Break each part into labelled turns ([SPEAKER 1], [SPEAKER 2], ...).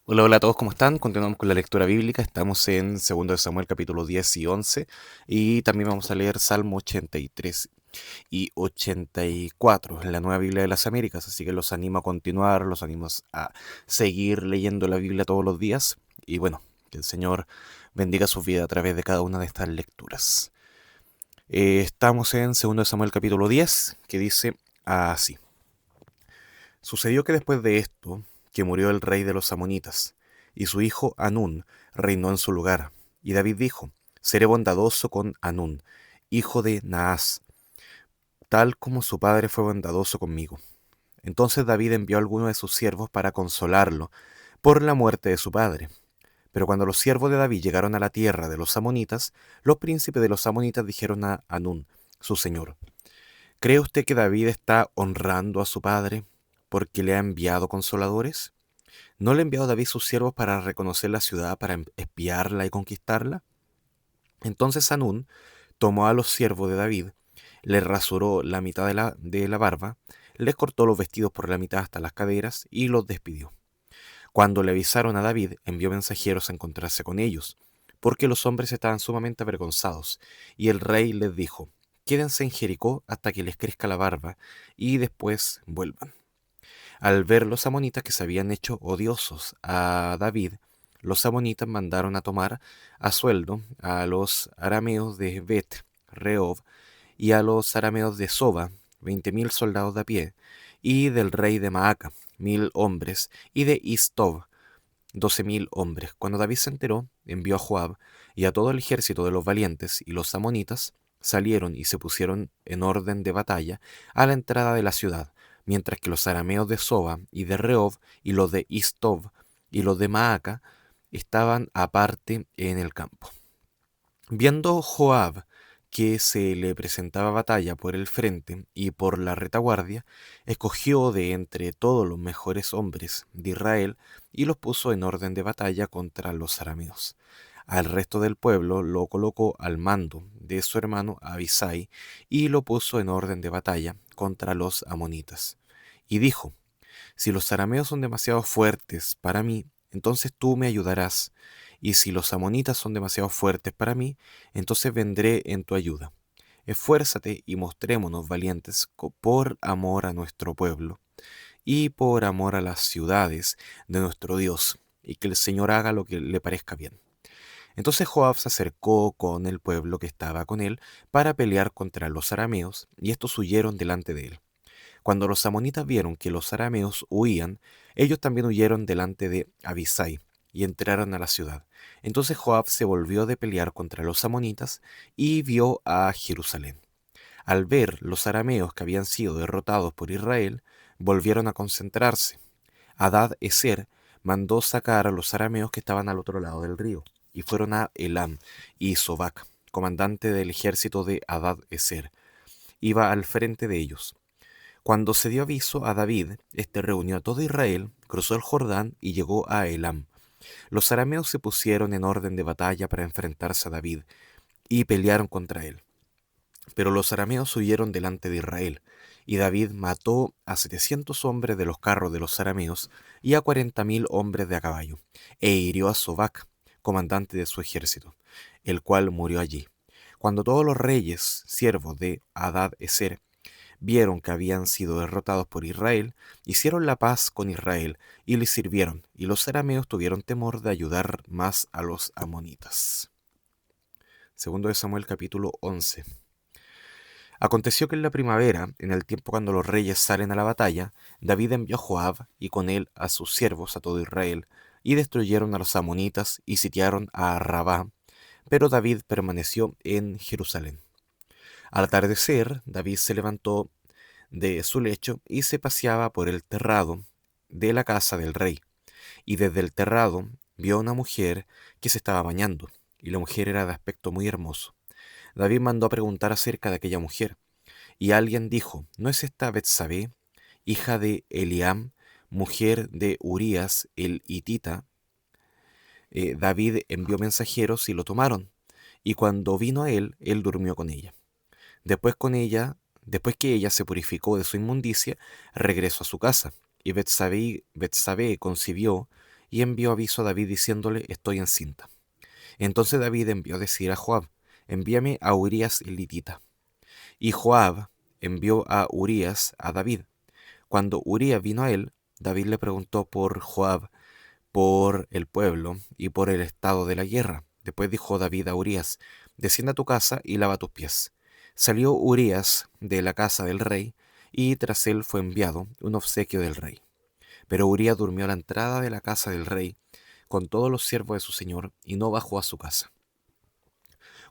[SPEAKER 1] Hola, hola a todos, ¿cómo están? Continuamos con la lectura bíblica. Estamos en 2 de Samuel capítulo 10 y 11 y también vamos a leer Salmo 83 y 84 en la Nueva Biblia de las Américas. Así que los animo a continuar, los animo a seguir leyendo la Biblia todos los días y bueno, que el Señor bendiga su vida a través de cada una de estas lecturas. Estamos en 2 de Samuel capítulo 10 que dice así. Sucedió que después de esto, que murió el rey de los amonitas, y su hijo Anún reinó en su lugar. Y David dijo, seré bondadoso con Anún, hijo de Naas, tal como su padre fue bondadoso conmigo. Entonces David envió a algunos de sus siervos para consolarlo por la muerte de su padre. Pero cuando los siervos de David llegaron a la tierra de los amonitas, los príncipes de los amonitas dijeron a Anún, su señor, ¿cree usted que David está honrando a su padre porque le ha enviado consoladores? ¿No le ha enviado David sus siervos para reconocer la ciudad, para espiarla y conquistarla? Entonces Hanún tomó a los siervos de David, le rasuró la mitad de la barba, les cortó los vestidos por la mitad hasta las caderas y los despidió. Cuando le avisaron a David, envió mensajeros a encontrarse con ellos, porque los hombres estaban sumamente avergonzados, y el rey les dijo, quédense en Jericó hasta que les crezca la barba, y después vuelvan. Al ver los amonitas que se habían hecho odiosos a David, los amonitas mandaron a tomar a sueldo a los arameos de Bet, Rehob, y a los arameos de Soba, 20.000 soldados de a pie, y del rey de Maaca, 1.000 hombres, y de Istob, 12.000 hombres. Cuando David se enteró, envió a Joab y a todo el ejército de los valientes, y los amonitas salieron y se pusieron en orden de batalla a la entrada de la ciudad, mientras que los arameos de Soba y de Rehob y los de Istob y los de Maaca estaban aparte en el campo. Viendo Joab que se le presentaba batalla por el frente y por la retaguardia, escogió de entre todos los mejores hombres de Israel y los puso en orden de batalla contra los arameos. Al resto del pueblo lo colocó al mando de su hermano Abisai y lo puso en orden de batalla contra los amonitas. Y dijo, si los arameos son demasiado fuertes para mí, entonces tú me ayudarás. Y si los amonitas son demasiado fuertes para mí, entonces vendré en tu ayuda. Esfuérzate y mostrémonos valientes por amor a nuestro pueblo y por amor a las ciudades de nuestro Dios, y que el Señor haga lo que le parezca bien. Entonces Joab se acercó con el pueblo que estaba con él para pelear contra los arameos, y estos huyeron delante de él. Cuando los amonitas vieron que los arameos huían, ellos también huyeron delante de Abisai y entraron a la ciudad. Entonces Joab se volvió de pelear contra los amonitas y vio a Jerusalén. Al ver los arameos que habían sido derrotados por Israel, volvieron a concentrarse. Hadad-Ezer mandó sacar a los arameos que estaban al otro lado del río, y fueron a Elam, y Sobac, comandante del ejército de Hadad-Ezer, iba al frente de ellos. Cuando se dio aviso a David, este reunió a todo Israel, cruzó el Jordán y llegó a Elam. Los arameos se pusieron en orden de batalla para enfrentarse a David y pelearon contra él. Pero los arameos huyeron delante de Israel, y David mató a 700 hombres de los carros de los arameos y a 40.000 hombres de a caballo, e hirió a Sobac, comandante de su ejército, el cual murió allí. Cuando todos los reyes, siervos de Hadad-Ezer, vieron que habían sido derrotados por Israel, hicieron la paz con Israel y le sirvieron, y los arameos tuvieron temor de ayudar más a los amonitas. 2 de Samuel capítulo 11. Aconteció que en la primavera, en el tiempo cuando los reyes salen a la batalla, David envió a Joab y con él a sus siervos a todo Israel, y destruyeron a los amonitas y sitiaron a Rabá, pero David permaneció en Jerusalén. Al atardecer, David se levantó de su lecho y se paseaba por el terrado de la casa del rey. Y desde el terrado vio a una mujer que se estaba bañando, y la mujer era de aspecto muy hermoso. David mandó a preguntar acerca de aquella mujer, y alguien dijo, ¿no es esta Betsabé, hija de Eliam, mujer de Urías el hitita? David envió mensajeros y lo tomaron, y cuando vino a él, él durmió con ella. Después que ella se purificó de su inmundicia, regresó a su casa, y Betsabé concibió y envió aviso a David diciéndole: estoy encinta. Entonces David envió a decir a Joab: envíame a Urías el hitita. Y Joab envió a Urías a David. Cuando Urías vino a él, David le preguntó por Joab, por el pueblo y por el estado de la guerra. Después dijo David a Urías: desciende a tu casa y lava tus pies. Salió Urías de la casa del rey, y tras él fue enviado un obsequio del rey. Pero Urías durmió a la entrada de la casa del rey con todos los siervos de su señor, y no bajó a su casa.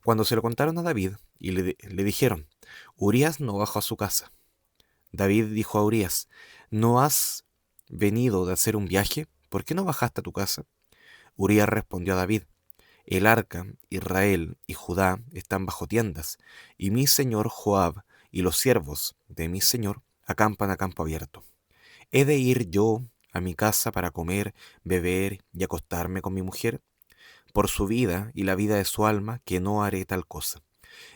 [SPEAKER 1] Cuando se lo contaron a David y le dijeron: Urías no bajó a su casa, David dijo a Urías: ¿no has venido de hacer un viaje? ¿Por qué no bajaste a tu casa? Urías respondió a David: el arca, Israel y Judá están bajo tiendas, y mi señor Joab y los siervos de mi señor acampan a campo abierto. ¿He de ir yo a mi casa para comer, beber y acostarme con mi mujer? Por su vida y la vida de su alma, que no haré tal cosa.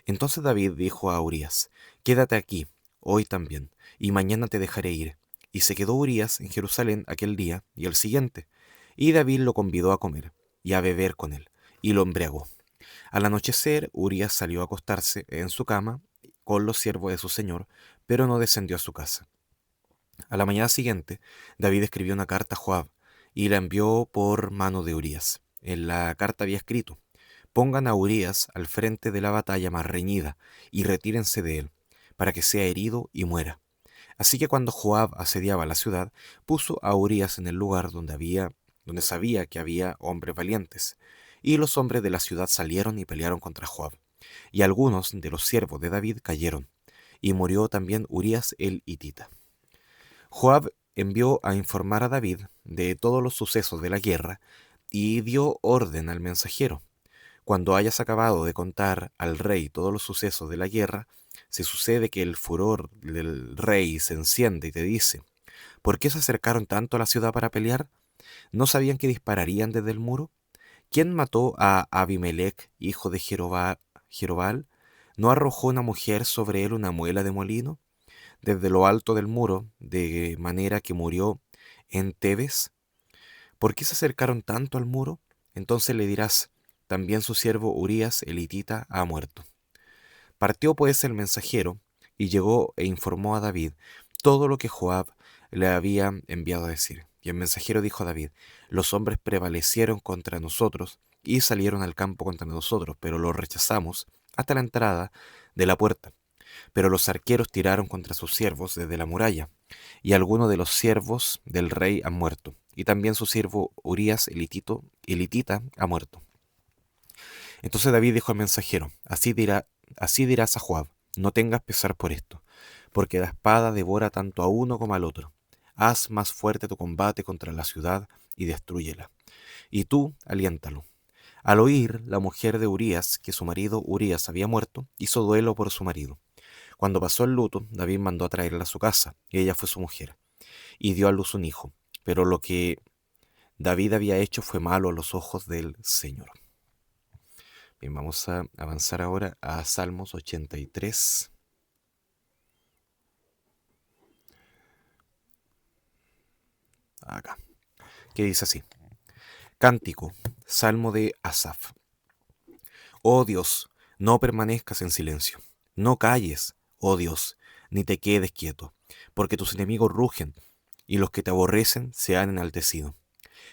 [SPEAKER 1] Entonces David dijo a Urías: quédate aquí, hoy también, y mañana te dejaré ir. Y se quedó Urías en Jerusalén aquel día y el siguiente. Y David lo convidó a comer y a beber con él, y lo embriagó. Al anochecer, Urías salió a acostarse en su cama con los siervos de su señor, pero no descendió a su casa. A la mañana siguiente, David escribió una carta a Joab y la envió por mano de Urías. En la carta había escrito: pongan a Urías al frente de la batalla más reñida y retírense de él, para que sea herido y muera. Así que cuando Joab asediaba la ciudad, puso a Urías en el lugar donde sabía que había hombres valientes. Y los hombres de la ciudad salieron y pelearon contra Joab. Y algunos de los siervos de David cayeron, y murió también Urías el hitita. Joab envió a informar a David de todos los sucesos de la guerra, y dio orden al mensajero: cuando hayas acabado de contar al rey todos los sucesos de la guerra, si sucede que el furor del rey se enciende y te dice: ¿por qué se acercaron tanto a la ciudad para pelear? ¿No sabían que dispararían desde el muro? ¿Quién mató a Abimelech, hijo de Jerobal? ¿No arrojó una mujer sobre él una muela de molino desde lo alto del muro, de manera que murió en Tebes? ¿Por qué se acercaron tanto al muro? Entonces le dirás: también su siervo Urías el hitita ha muerto. Partió pues el mensajero, y llegó e informó a David todo lo que Joab le había enviado a decir. Y el mensajero dijo a David: los hombres prevalecieron contra nosotros y salieron al campo contra nosotros, pero los rechazamos hasta la entrada de la puerta. Pero los arqueros tiraron contra sus siervos desde la muralla, y algunos de los siervos del rey han muerto, y también su siervo Urías el hitita ha muerto. Entonces David dijo al mensajero: así dirás a Joab: no tengas pesar por esto, porque la espada devora tanto a uno como al otro. Haz más fuerte tu combate contra la ciudad y destrúyela. Y tú aliéntalo. Al oír la mujer de Urías que su marido Urías había muerto, hizo duelo por su marido. Cuando pasó el luto, David mandó a traerla a su casa, y ella fue su mujer, y dio a luz un hijo. Pero lo que David había hecho fue malo a los ojos del Señor. Bien, vamos a avanzar ahora a Salmos 83. Acá, que dice así: Cántico, Salmo de Asaf. Oh Dios, no permanezcas en silencio, no calles, oh Dios, ni te quedes quieto, porque tus enemigos rugen, y los que te aborrecen se han enaltecido.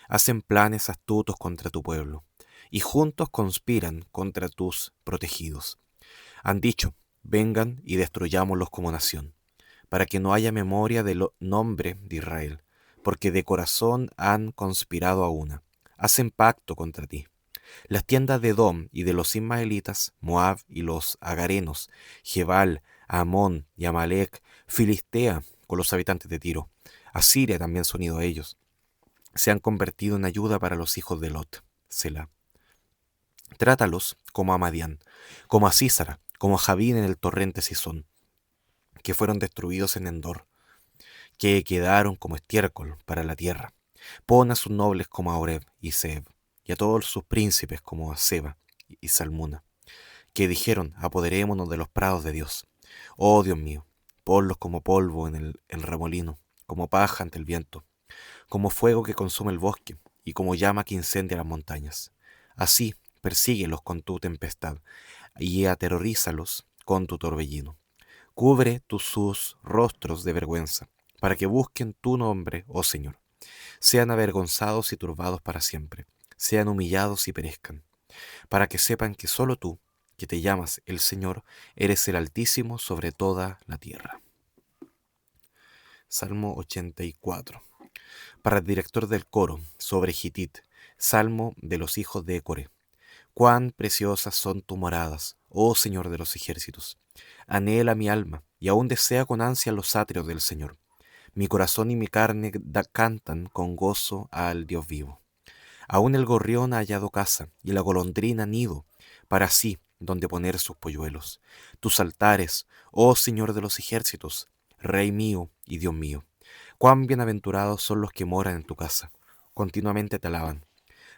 [SPEAKER 1] Hacen planes astutos contra tu pueblo, y juntos conspiran contra tus protegidos. Han dicho: vengan y destruyámoslos como nación, para que no haya memoria del nombre de Israel, porque de corazón han conspirado a una. Hacen pacto contra ti. Las tiendas de Edom y de los ismaelitas, Moab y los agarenos, Jebal, Amón y Amalek, Filistea con los habitantes de Tiro, Asiria también se ha unido a ellos. Se han convertido en ayuda para los hijos de Lot. Selah. Trátalos como a Madián, como a Sísara, como a Javín en el torrente Sison, que fueron destruidos en Endor, que quedaron como estiércol para la tierra. Pon a sus nobles como a Oreb y Seb, y a todos sus príncipes como a Seba y Salmuna, que dijeron: apoderémonos de los prados de Dios. Oh Dios mío, ponlos como polvo en el remolino, como paja ante el viento, como fuego que consume el bosque, y como llama que incendia las montañas. Así, persíguelos con tu tempestad y aterrorízalos con tu torbellino. Cubre sus rostros de vergüenza, para que busquen tu nombre, oh Señor. Sean avergonzados y turbados para siempre, sean humillados y perezcan, para que sepan que solo tú, que te llamas el Señor, eres el Altísimo sobre toda la tierra. Salmo 84. Para el director del coro, sobre Gitit, Salmo de los hijos de Core. Cuán preciosas son tus moradas, oh Señor de los ejércitos. Anhela mi alma, y aún desea con ansia los atrios del Señor. Mi corazón y mi carne cantan con gozo al Dios vivo. Aún el gorrión ha hallado casa, y la golondrina nido, para sí, donde poner sus polluelos. Tus altares, oh Señor de los ejércitos, Rey mío y Dios mío. Cuán bienaventurados son los que moran en tu casa. Continuamente te alaban.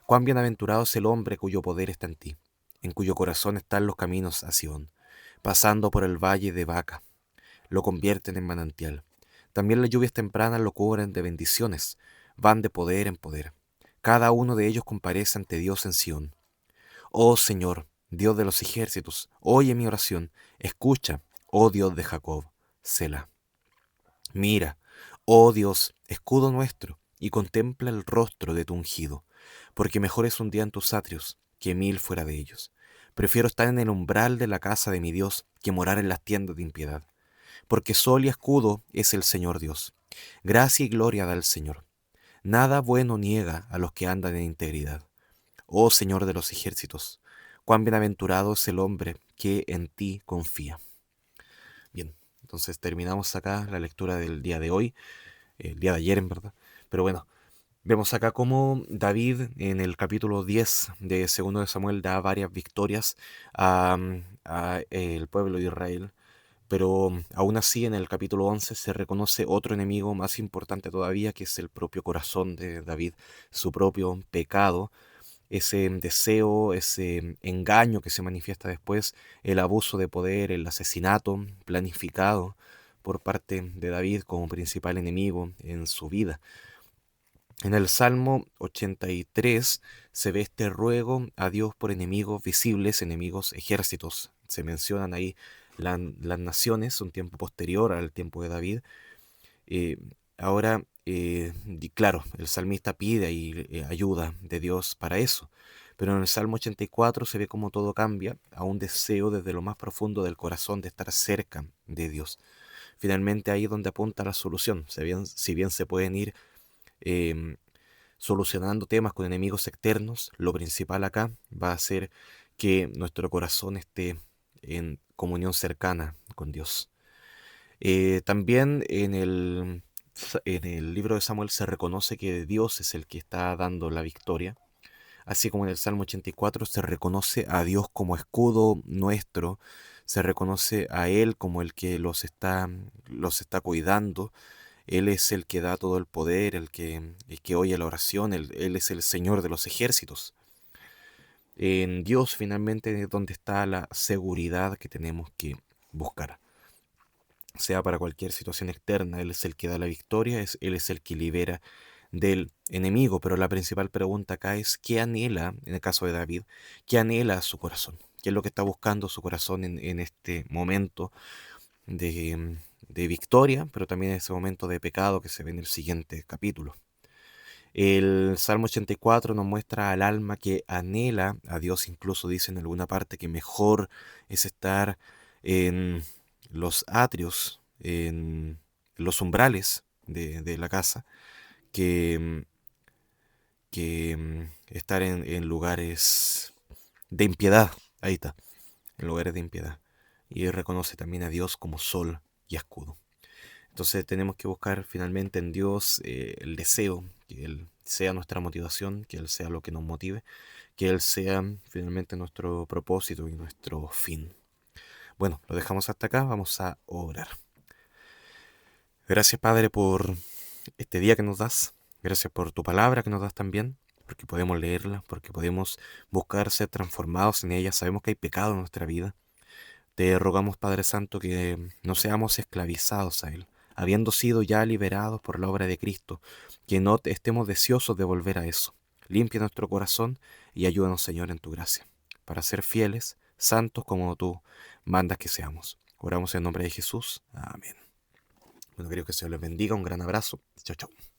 [SPEAKER 1] Cuán bienaventurado es el hombre cuyo poder está en ti, en cuyo corazón están los caminos a Sión. Pasando por el valle de Baca, lo convierten en manantial. También las lluvias tempranas lo cubren de bendiciones, van de poder en poder. Cada uno de ellos comparece ante Dios en Sión. Oh Señor, Dios de los ejércitos, oye mi oración, escucha, oh Dios de Jacob, Selah. Mira, oh Dios, escudo nuestro, y contempla el rostro de tu ungido, porque mejor es un día en tus atrios que 1000 fuera de ellos. Prefiero estar en el umbral de la casa de mi Dios que morar en las tiendas de impiedad, porque sol y escudo es el Señor Dios. Gracia y gloria da el Señor. Nada bueno niega a los que andan en integridad. Oh Señor de los ejércitos, cuán bienaventurado es el hombre que en ti confía. Bien, entonces terminamos acá la lectura del día de hoy, el día de ayer en verdad. Pero bueno, vemos acá cómo David en el capítulo 10 de Segundo de Samuel da varias victorias a el pueblo de Israel. Pero aún así en el capítulo 11 se reconoce otro enemigo más importante todavía, que es el propio corazón de David, su propio pecado, ese deseo, ese engaño que se manifiesta después, el abuso de poder, el asesinato planificado por parte de David como principal enemigo en su vida. En el Salmo 83 se ve este ruego a Dios por enemigos visibles, enemigos ejércitos. Se mencionan ahí las naciones, un tiempo posterior al tiempo de David. Eh, ahora, claro, el salmista pide ahí ayuda de Dios para eso. Pero en el Salmo 84 se ve cómo todo cambia a un deseo desde lo más profundo del corazón de estar cerca de Dios. Finalmente ahí es donde apunta la solución. Si bien se pueden ir em, solucionando temas con enemigos externos, lo principal acá va a ser que nuestro corazón esté en comunión cercana con Dios. También en el libro de Samuel se reconoce que Dios es el que está dando la victoria, así como en el Salmo 84 se reconoce a Dios como escudo nuestro, se reconoce a Él como el que los está cuidando. Él es el que da todo el poder, el que oye la oración, Él es el Señor de los ejércitos. En Dios finalmente es donde está la seguridad que tenemos que buscar. Sea para cualquier situación externa, Él es el que da la victoria, Él es el que libera del enemigo. Pero la principal pregunta acá es, ¿qué anhela, en el caso de David, qué anhela su corazón? ¿Qué es lo que está buscando su corazón en este momento de victoria, pero también en ese momento de pecado que se ve en el siguiente capítulo? El Salmo 84 nos muestra al alma que anhela a Dios, incluso dice en alguna parte que mejor es estar en los atrios, en los umbrales de la casa, que, que estar en lugares de impiedad. Ahí está, en lugares de impiedad. Y él reconoce también a Dios como sol y escudo. Entonces tenemos que buscar finalmente en Dios el deseo, que Él sea nuestra motivación, que Él sea lo que nos motive, que Él sea finalmente nuestro propósito y nuestro fin. Bueno, lo dejamos hasta acá, vamos a orar. Gracias Padre por este día que nos das, gracias por tu palabra que nos das también, porque podemos leerla, porque podemos buscar ser transformados en ella. Sabemos que hay pecado en nuestra vida. Te rogamos, Padre Santo, que no seamos esclavizados a Él, habiendo sido ya liberados por la obra de Cristo, que no estemos deseosos de volver a eso. limpia nuestro corazón y ayúdanos, Señor, en tu gracia, para ser fieles, santos como tú mandas que seamos. Oramos en nombre de Jesús. Amén. Bueno, creo que se les bendiga. Un gran abrazo. Chao, chao.